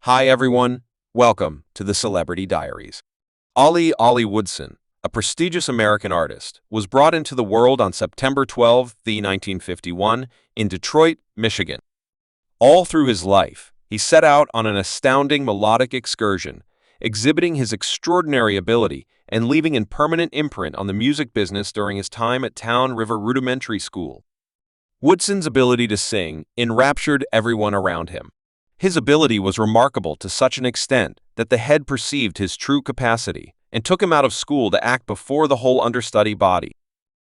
Hi everyone, welcome to the Celebrity Diaries. Ollie Woodson, a prestigious American artist, was brought into the world on September 12, 1951, in Detroit, Michigan. All through his life, he set out on an astounding melodic excursion, exhibiting his extraordinary ability and leaving a permanent imprint on the music business during his time at Town River Rudimentary School. Woodson's ability to sing enraptured everyone around him. His ability was remarkable to such an extent that the head perceived his true capacity and took him out of school to act before the whole understudy body.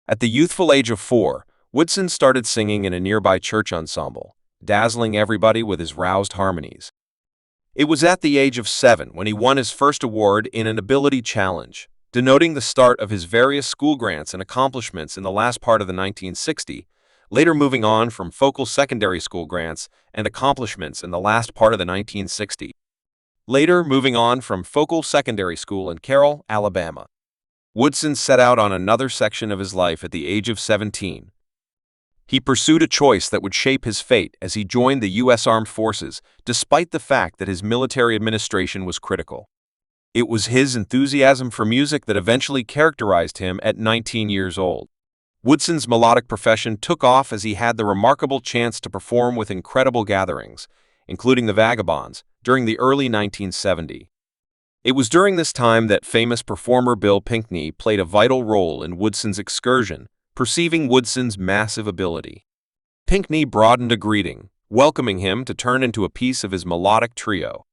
At the youthful age of 4, Woodson started singing in a nearby church ensemble, dazzling everybody with his roused harmonies. It was at the age of 7 when he won his first award in an ability challenge, denoting the start of his various school grants and accomplishments in the last part of the 1960s, later moving on from focal secondary school grants and accomplishments in the last part of the 1960s. Later moving on from focal secondary school in Carroll, Alabama. Woodson set out on another section of his life at the age of 17. He pursued a choice that would shape his fate as he joined the U.S. Armed Forces, despite the fact that his military administration was critical. It was his enthusiasm for music that eventually characterized him at 19 years old. Woodson's melodic profession took off as he had the remarkable chance to perform with incredible gatherings, including the Vagabonds, during the early 1970s. It was during this time that famous performer Bill Pinkney played a vital role in Woodson's excursion, perceiving Woodson's massive ability. Pinkney broadened a greeting, welcoming him to turn into a piece of his melodic trio.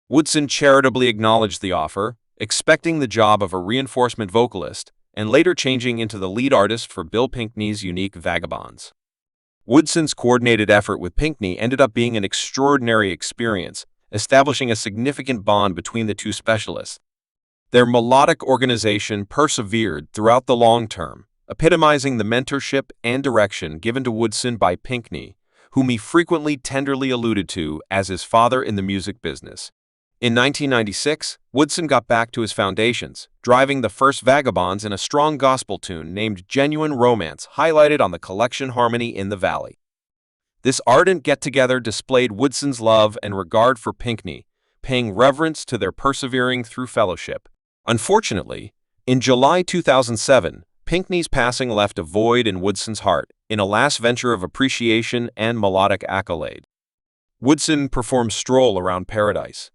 Woodson charitably acknowledged the offer, expecting the job of a reinforcement vocalist, and later changing into the lead artist for Bill Pinkney's unique Vagabonds. Woodson's coordinated effort with Pinkney ended up being an extraordinary experience, establishing a significant bond between the two specialists. Their melodic organization persevered throughout the long term, epitomizing the mentorship and direction given to Woodson by Pinkney, whom he frequently tenderly alluded to as his father in the music business. In 1996, Woodson got back to his foundations, driving the first Vagabonds in a strong gospel tune named Genuine Romance, highlighted on the collection Harmony in the Valley. This ardent get-together displayed Woodson's love and regard for Pinkney, paying reverence to their persevering through fellowship. Unfortunately, in July 2007, Pinkney's passing left a void in Woodson's heart, in a last venture of appreciation and melodic accolade. Woodson performed Stroll Around Paradise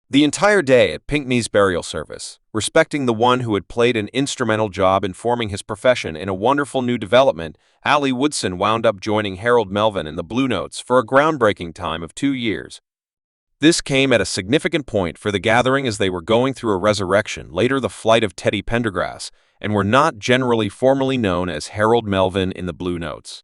the entire day at Pinkney's burial service, respecting the one who had played an instrumental job in forming his profession. In a wonderful new development, Ollie Woodson wound up joining Melvin in the Blue Notes for a groundbreaking time of 2 years. This came at a significant point for the gathering as they were going through a resurrection, later the flight of Teddy Pendergrass, and were not generally formally known as Melvin in the Blue Notes.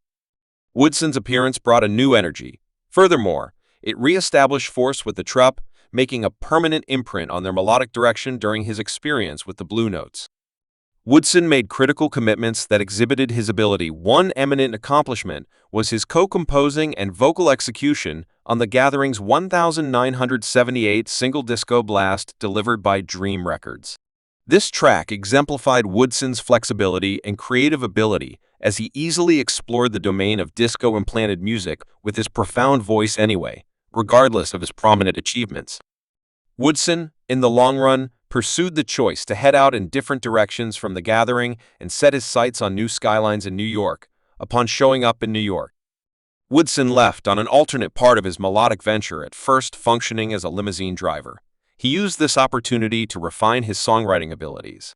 Woodson's appearance brought a new energy. Furthermore, it re-established force with the troupe, making a permanent imprint on their melodic direction during his experience with the Blue Notes. Woodson made critical commitments that exhibited his ability. One eminent accomplishment was his co-composing and vocal execution on the gathering's 1978 single Disco Blast delivered by Dream Records. This track exemplified Woodson's flexibility and creative ability as he easily explored the domain of disco-implanted music with his profound voice anyway, regardless of his prominent achievements. Woodson, in the long run, pursued the choice to head out in different directions from the gathering and set his sights on new skylines in New York. Upon showing up in New York, Woodson left on an alternate part of his melodic venture, at first functioning as a limousine driver. He used this opportunity to refine his songwriting abilities.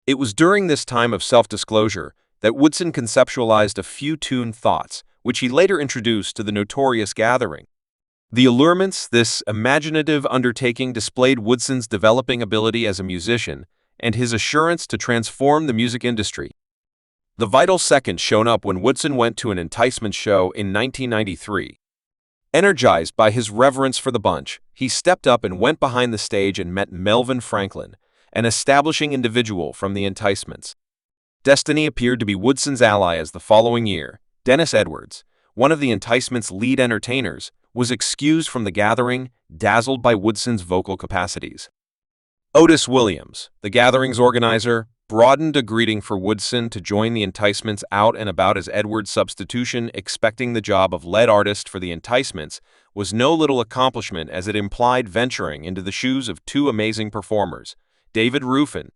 It was during this time of self-disclosure that Woodson conceptualized a few tune thoughts, which he later introduced to the notorious gathering. The allurements this imaginative undertaking displayed Woodson's developing ability as a musician and his assurance to transform the music industry. The vital second shone up when Woodson went to an enticement show in 1993. Energized by his reverence for the bunch, he stepped up and went behind the stage and met Melvin, an establishing individual from the enticements. Destiny appeared to be Woodson's ally as the following year, Dennis Edwards, one of the enticements' lead entertainers, was excused from the gathering, dazzled by Woodson's vocal capacities. Otis Williams, the gathering's organizer, broadened a greeting for Woodson to join the enticements out and about as Edwards' substitution, expecting the job of lead artist for the enticements was no little accomplishment as it implied venturing into the shoes of two amazing performers, David Ruffin.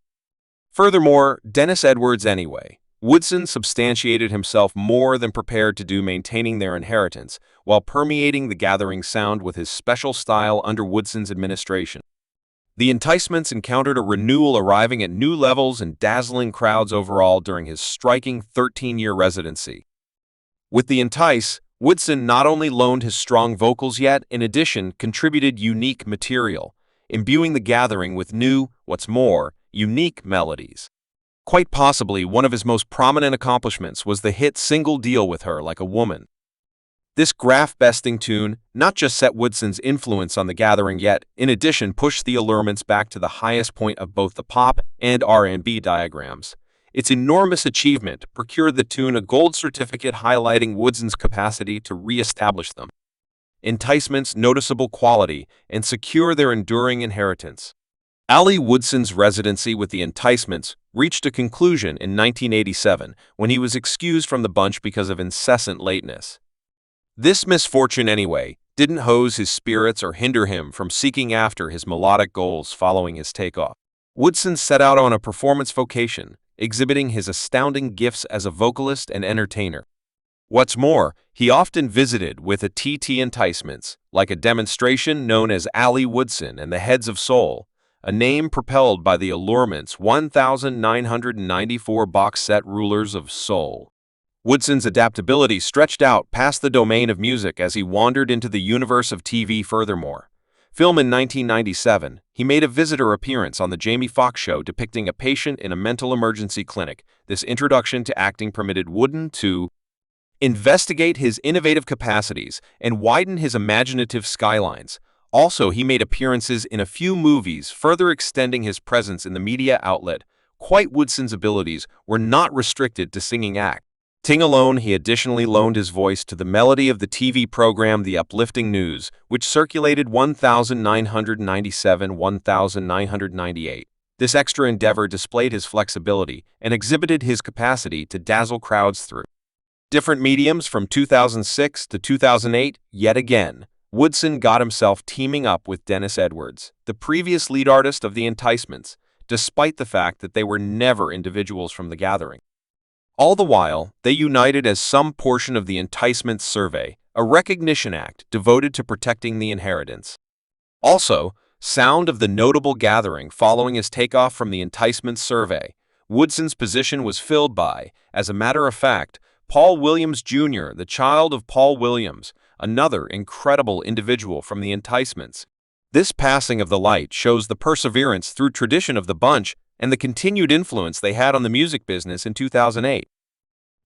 Furthermore, Dennis Edwards anyway. Woodson substantiated himself more than prepared to do maintaining their inheritance, while permeating the gathering sound with his special style under Woodson's administration. The Enticements encountered a renewal, arriving at new levels and dazzling crowds overall during his striking 13-year residency. With the Entice, Woodson not only loaned his strong vocals yet, in addition, contributed unique material, imbuing the gathering with new, what's more, unique melodies. Quite possibly one of his most prominent accomplishments was the hit single Deal With Her Like a Woman. This graph-besting tune not just set Woodson's influence on the gathering yet, in addition pushed the allurements back to the highest point of both the pop and R&B diagrams. Its enormous achievement procured the tune a gold certificate highlighting Woodson's capacity to re-establish them, Enticements' noticeable quality, and secure their enduring inheritance. Ollie Woodson's residency with the Enticements reached a conclusion in 1987 when he was excused from the bunch because of incessant lateness. This misfortune, anyway, didn't hose his spirits or hinder him from seeking after his melodic goals following his takeoff. Woodson set out on a performance vocation, exhibiting his astounding gifts as a vocalist and entertainer. What's more, he often visited with a TT Enticements, like a demonstration known as Ollie Woodson and the Heads of Soul, a name propelled by the Allurements' 1,994 box set Rulers of Soul. Woodson's adaptability stretched out past the domain of music as he wandered into the universe of TV. Furthermore, film in 1997, he made a visitor appearance on The Jamie Foxx Show depicting a patient in a mental emergency clinic. This introduction to acting permitted Wooden to investigate his innovative capacities and widen his imaginative skylines. Also, he made appearances in a few movies, further extending his presence in the media outlet. Quite Woodson's abilities were not restricted to singing acting alone. He additionally loaned his voice to the melody of the TV program The Uplifting News, which circulated 1997-1998. This extra endeavor displayed his flexibility and exhibited his capacity to dazzle crowds through different mediums. From 2006 to 2008, yet again, Woodson got himself teaming up with Dennis Edwards, the previous lead artist of the Enticements, despite the fact that they were never individuals from the gathering. All the while, they united as some portion of the Enticements Survey, a recognition act devoted to protecting the inheritance. Also, sound of the notable gathering following his takeoff from the Enticements Survey, Woodson's position was filled by, as a matter of fact, Paul Williams Jr., the child of Paul Williams, another incredible individual from the Enticements. This passing of the light shows the perseverance through tradition of the bunch and the continued influence they had on the music business in 2008.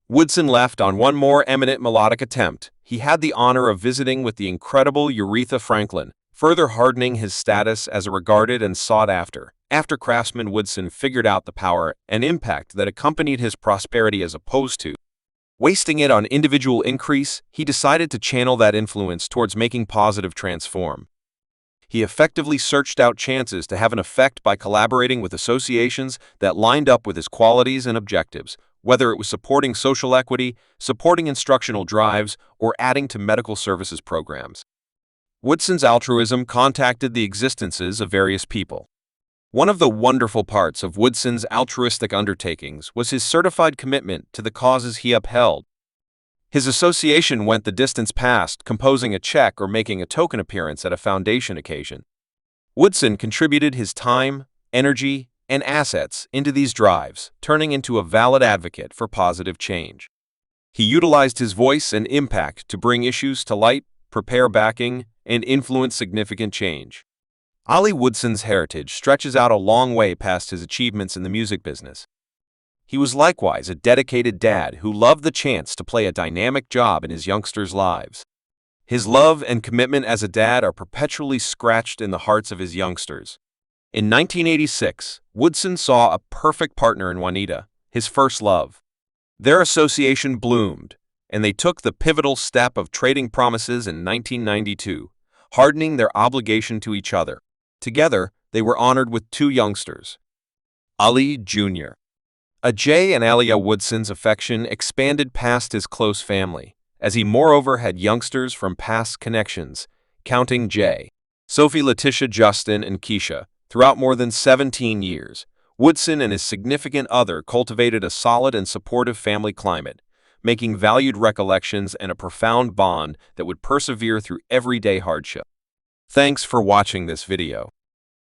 Woodson left on one more eminent melodic attempt. He had the honor of visiting with the incredible Aretha Franklin, further hardening his status as a regarded and sought-after craftsman. Woodson figured out the power and impact that accompanied his prosperity as opposed to wasting it on individual increase. He decided to channel that influence towards making positive transform. He effectively searched out chances to have an effect by collaborating with associations that lined up with his qualities and objectives, whether it was supporting social equity, supporting instructional drives, or adding to medical services programs. Woodson's altruism contacted the existences of various people. One of the wonderful parts of Woodson's altruistic undertakings was his certified commitment to the causes he upheld. His association went the distance past composing a check or making a token appearance at a foundation occasion. Woodson contributed his time, energy, and assets into these drives, turning into a valid advocate for positive change. He utilized his voice and impact to bring issues to light, prepare backing, and influence significant change. Ollie Woodson's heritage stretches out a long way past his achievements in the music business. He was likewise a dedicated dad who loved the chance to play a dynamic job in his youngsters' lives. His love and commitment as a dad are perpetually scratched in the hearts of his youngsters. In 1986, Woodson saw a perfect partner in Juanita, his first love. Their association bloomed, and they took the pivotal step of trading promises in 1992, hardening their obligation to each other. Together, they were honored with two youngsters, Ollie Jr. Ajay and Alia. Woodson's affection expanded past his close family, as he moreover had youngsters from past connections. counting J. Sophie, Letitia, Justin, and Keisha. Throughout more than 17 years, Woodson and his significant other cultivated a solid and supportive family climate, making valued recollections and a profound bond that would persevere through everyday hardship. Thanks for watching this video.